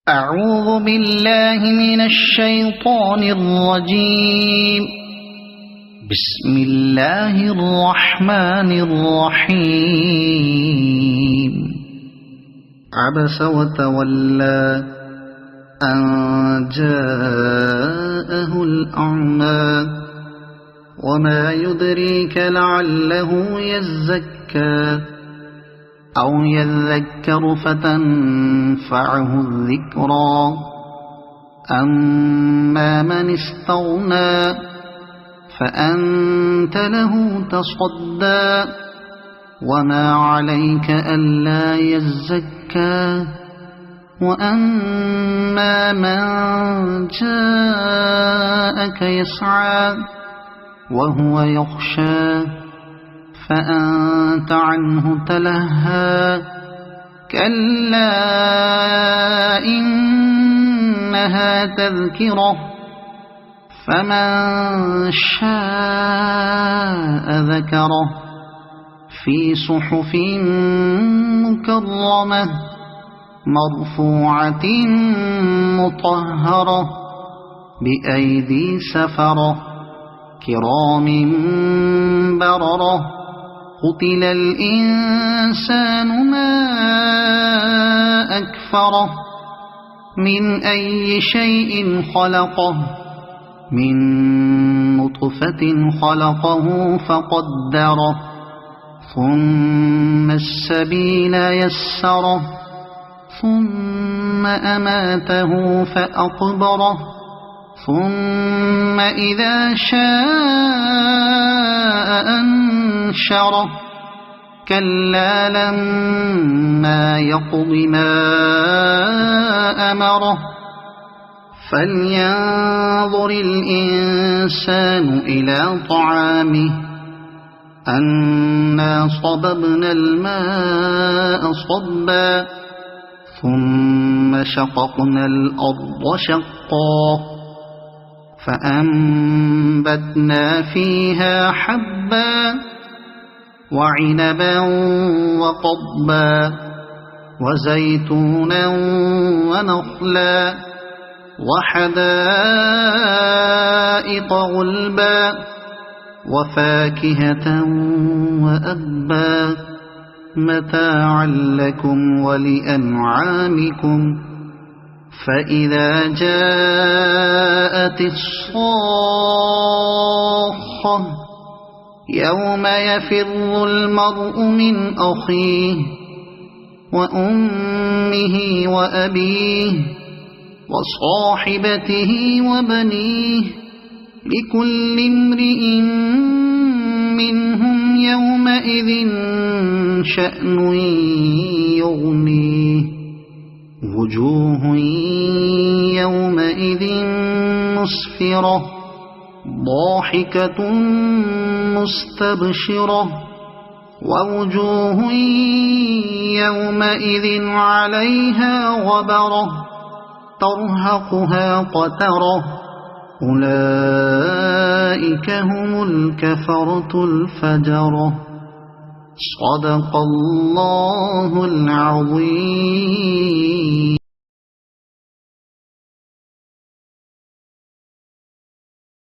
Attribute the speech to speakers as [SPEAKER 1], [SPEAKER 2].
[SPEAKER 1] أعوذ بالله من الشيطان الرجيم. بسم الله الرحمن الرحيم. عبس وتولى أن جاءه الأعمى وما يدريك لعله يزكى أو يذكر فتنفعه الذكرى. أما من استغنى فأنت له تصدى وما عليك ألا يزكى. وأما من جاءك يسعى وهو يخشى فأنت عنه تلهى. كلا إنها تذكرة فمن شاء ذكره في صحف مكرمة مرفوعة مطهرة بأيدي سفرة كرام بررة. قتل الإنسان ما أكفره من أي شيء خلقه من نطفة خلقه فقدره ثم السبيل يسره ثم أماته فأقبره ثم إذا شاء أنشره. كلا لما يقض ما أمره. فلينظر الإنسان إلى طعامه أنا صببنا الماء صبا ثم شققنا الأرض شقا فأنبتنا فيها حبا وعنبا وقضبا وزيتونا ونخلا وحدائق غلبا وفاكهة وأبا متاعا لكم ولأنعامكم. فإذا جاءت الصاخة يوم يفر المرء من أخيه وأمه وأبيه وصاحبته وبنيه لكل امرئ منهم يومئذ شأن يغنيه. وجوه يومئذ مسفرة ضاحكة مستبشرة ووجوه يومئذ عليها غبرة ترهقها قترة. أولئك هم الكفرة الفجرة. صدق الله العظيم.